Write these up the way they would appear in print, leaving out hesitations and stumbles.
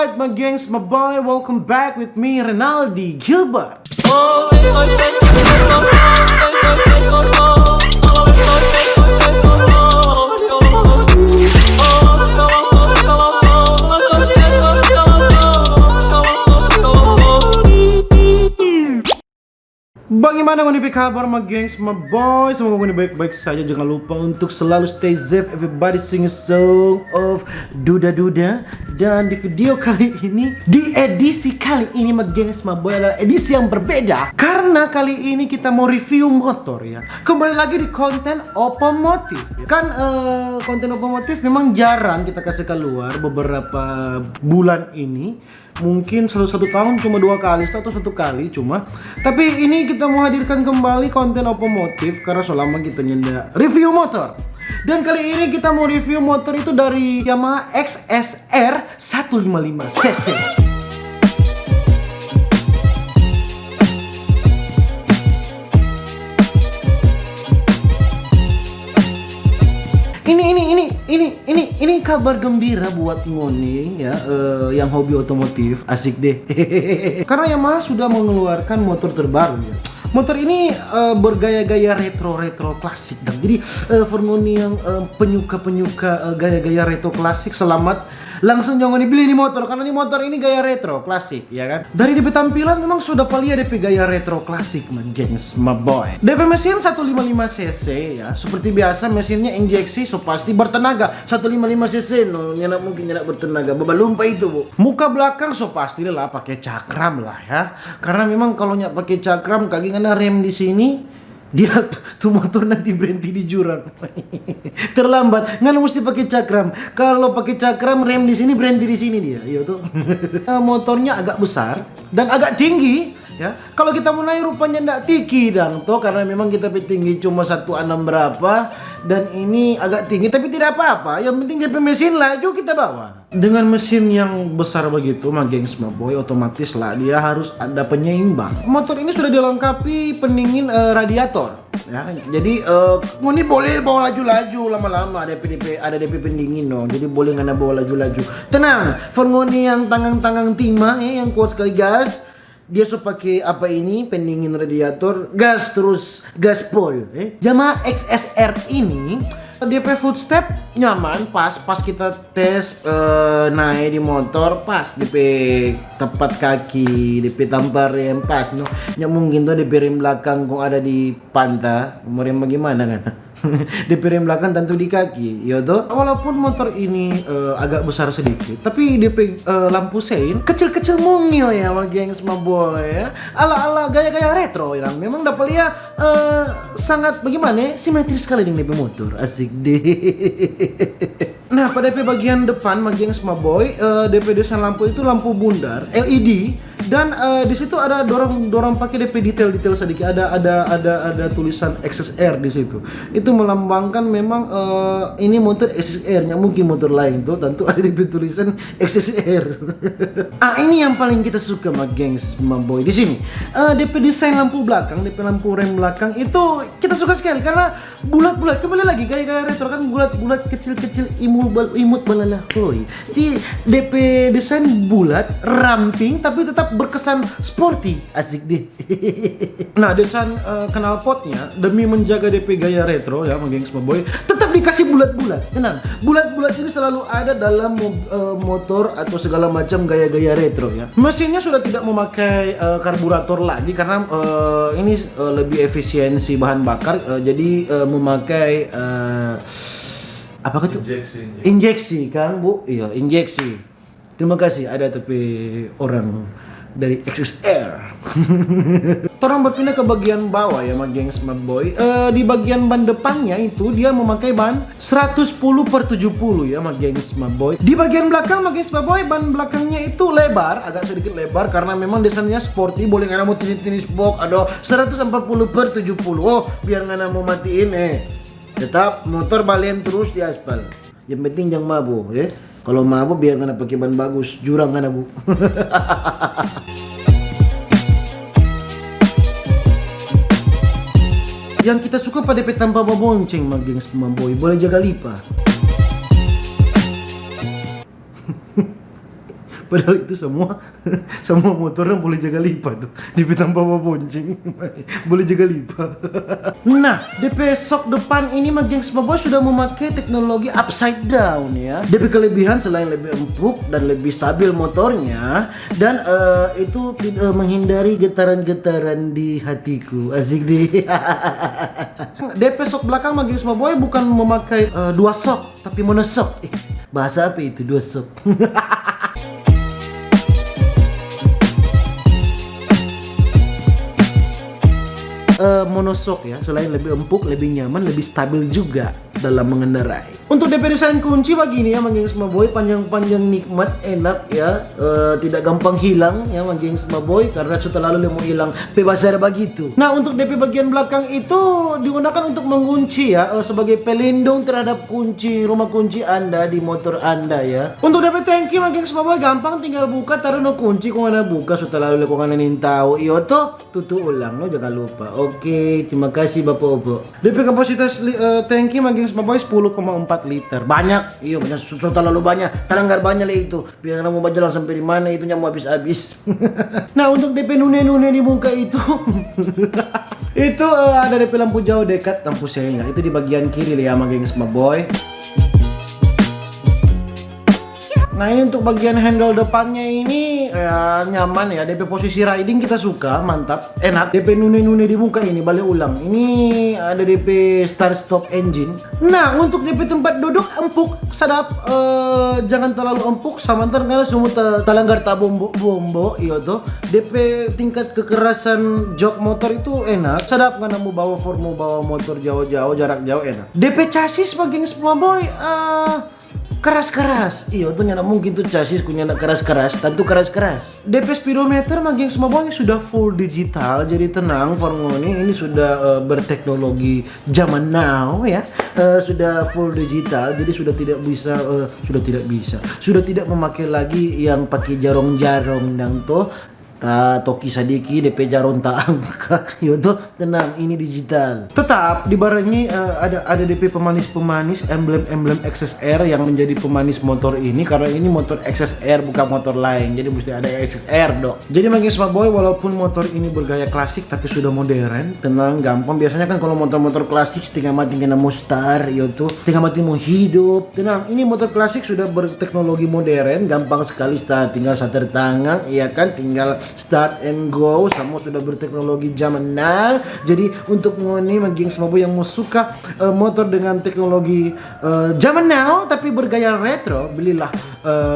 Alright, my gangs, my boy, welcome back with me, Renaldigilbert. Bagaimana kondisi kabar my gengs, my boys? Semoga kondisi baik-baik saja. Jangan lupa untuk selalu stay safe. Everybody sing a song of duda-duda. Dan di video kali ini, di edisi kali ini my gengs, my boy, adalah edisi yang berbeda. Karena kali ini kita mau review motor ya. Kembali lagi di konten otomotif. Kan konten otomotif memang jarang kita kasih keluar beberapa bulan ini. Mungkin satu tahun cuma 2 kali atau 1 kali cuma. Tapi ini kita mau hadirkan kembali konten otomotif karena selama kita nyenda review motor. Dan kali ini kita mau review motor itu dari Yamaha XSR 155cc. Ini kabar gembira buat ngoni ya, yang hobi otomotif, asik deh. Karena Yamaha sudah mengeluarkan motor terbaru ya. Motor ini bergaya-gaya retro klasik dan jadi for ngoni yang penyuka gaya-gaya retro klasik, selamat langsung jangan dibeli ini motor karena ini motor ini gaya retro klasik ya kan. Dari DP tampilan memang sudah paling DP gaya retro klasik my gengs, my boy. DP mesin 155cc ya. Seperti biasa mesinnya injeksi, so pasti bertenaga. 155cc no, nyenak mungkin nyenak bertenaga. Babalumpa itu bu. Muka belakang so pasti lah pakai cakram lah ya. Karena memang kalau nyak pakai cakram kaki ngana rem di sini, dia tuh motor nanti berhenti di jurang. Terlambat, nggak mesti pakai cakram. Kalau pakai cakram rem di sini berhenti di sini dia. Iya tuh. Motornya agak besar dan agak tinggi. Ya, kalau kita mau naik rupanya ndak tinggi dong toh karena memang kita tinggi cuma 1,6 berapa dan ini agak tinggi tapi tidak apa-apa. Yang penting DP mesin laju kita bawa. Dengan mesin yang besar begitu, my gengs, my boy, otomatis lah dia harus ada penyeimbang. Motor ini sudah dilengkapi pendingin radiator. Ya, jadi ini boleh bawa laju-laju lama-lama ada DP pendingin dong. Jadi boleh nggak bawa laju-laju. Tenang, for ngoni yang tangan timah yang kuat sekali gas. Dia so pakai apa ini pendingin radiator, gas terus gaspol. Yamaha XSR ini DP footstep nyaman, pas kita tes naik di motor pas DP tepat kaki, DP tampar rem pas no. Nya mungkin tuh DP rem belakang kok ada di pantai, mau rem bagaimana kan? DP rem belakang tentu di kaki, ya toh. Walaupun motor ini agak besar sedikit, tapi DP lampu sein kecil-kecil mungil ya, my gengs, my boy ya. Ala-ala gaya-gaya retro ya. Memang dapat lihat sangat bagaimana simetris sekali dengan DP motor, asik deh. Nah, pada DP bagian depan, my gengs, my boy, DP desain lampu itu lampu bundar LED. Dan di situ ada dorong pakai DP detail sedikit, ada tulisan XSR di situ. Itu melambangkan memang ini motor XSR, nya mungkin motor lain tuh tentu ada DP tulisan XSR. Ini yang paling kita suka my gengs, my boy di sini. DP desain lampu belakang, DP lampu rem belakang itu kita suka sekali karena bulat-bulat. Kembali lagi gaya-gaya retro kan, bulat-bulat kecil-kecil imut balalah koi. Di DP desain bulat, ramping tapi tetap berkesan sporty, asik deh. Nah, desain knalpotnya demi menjaga DP gaya retro ya, my gengs, my boy, tetap dikasih bulat-bulat. Tenang, bulat-bulat ini selalu ada dalam motor atau segala macam gaya-gaya retro ya. Mesinnya sudah tidak memakai karburator lagi karena ini lebih efisiensi bahan bakar, jadi memakai apa itu? Injeksi kan bu? Iya, injeksi. Terima kasih ada tapi orang dari XSR. Orang berpindah ke bagian bawah ya, my gengs, my boy. Di bagian ban depannya itu dia memakai ban 110/70 ya, my gengs, my boy. Di bagian belakang, my gengs, my boy, ban belakangnya itu lebar, agak sedikit lebar karena memang desainnya sporty. Boleh nggak mau tenis box, ada 140/70. Oh, biar nggak mau matiin tetap motor balen terus di aspal. Yang penting jangan mabuk ya. Kalau mabuk biar nggak pakai ban bagus, jurang nggak bu. Yang kita suka pada DP tanpa bonceng, my gengs, my boy, boleh jaga lipa. Padahal itu semua semua motor yang boleh jaga lipat tuh. DP tanpa bawa bonceng. Boleh jaga lipat. Nah, DP sok depan ini mah gengs boy sudah memakai teknologi upside down ya. DP kelebihan selain lebih empuk dan lebih stabil motornya, dan itu menghindari getaran-getaran di hatiku. Asik deh. DP sok belakang mah gengs boy bukan memakai dua sok, tapi monosok. Bahasa apa itu dua sok? Monosok ya, selain lebih empuk, lebih nyaman, lebih stabil juga dalam mengendarai. Untuk DP desain kunci begini ya, manggeng semua boy, panjang-panjang nikmat, enak ya, tidak gampang hilang ya manggeng semua boy, karena sudah lalu mau hilang bebas begitu. Nah, untuk DP bagian belakang itu digunakan untuk mengunci ya, sebagai pelindung terhadap kunci rumah kunci Anda di motor Anda ya. Untuk DP tangki manggeng semua boy gampang, tinggal buka, taruh no kunci, kung ana buka sudah lalu kung ana tahu iyo to tutu ulang no, jangan lupa. Oke, terima kasih Bapak Obo. DP kapasitas tangki manggeng semua boy 10,4 liter. Banyak, iya banyak, sudah terlalu banyak. Tananggar banyak lah itu. Biar kamu mau jalan sampai di mana itu mau habis-habis. Nah, untuk DP nune-nune di muka itu itu ada DP lampu jauh, dekat, lampu sengnya. Itu di bagian kiri ya, manggeng semua boy. Nah, ini untuk bagian handle depannya ini nyaman ya. DP posisi riding kita suka, mantap, enak. DP nune-nune di muka ini balik ulang. Ini ada DP start stop engine. Nah, untuk DP tempat duduk empuk, sadap, jangan terlalu empuk sama karena semua talanggar bombo iya tuh. DP tingkat kekerasan jok motor itu enak. Sadap karena mau bawa motor jauh-jauh, jarak jauh enak. DP chassis bagian semua boy keras-keras, iya tuh nyana mungkin tuh chassis punya keras-keras, tentu keras-keras. DP speedometer mageng semua boy sudah full digital, jadi tenang Formoni ini sudah berteknologi zaman now ya, sudah full digital, jadi sudah tidak memakai lagi yang pakai jarong-jarong dan tuh toki sadiki DP jaron tak angka. Yaudah tenang, ini digital. Tetap dibarengi ada DP pemanis emblem XSR yang menjadi pemanis motor ini, karena ini motor XSR bukan motor lain, jadi mesti ada XSR dok. Jadi bagi semua boy, walaupun motor ini bergaya klasik tapi sudah modern, tenang, gampang. Biasanya kan kalau motor-motor klasik setengah mati kena mau start, yaitu setengah mati mau hidup. Tenang, ini motor klasik sudah berteknologi modern, gampang sekali start, tinggal starter tangan, iya kan, tinggal start and go, semua sudah berteknologi zaman now. Jadi untuk ngoni maging semua boy yang mau suka motor dengan teknologi zaman now tapi bergaya retro, belilah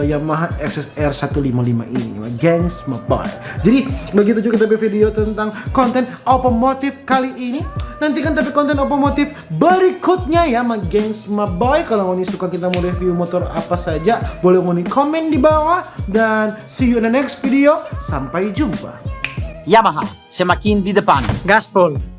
Yamaha XSR 155 ini, gengs my boy. Jadi begitu juga tapi video tentang konten otomotif kali ini. Nantikan tapi konten otomotif berikutnya ya, gengs my boy. Kalau ngoni suka kita mau review motor apa saja, boleh ngoni komen di bawah, dan see you in the next video. Sampai jumpa. Yamaha, semakin di depan. Gaspol.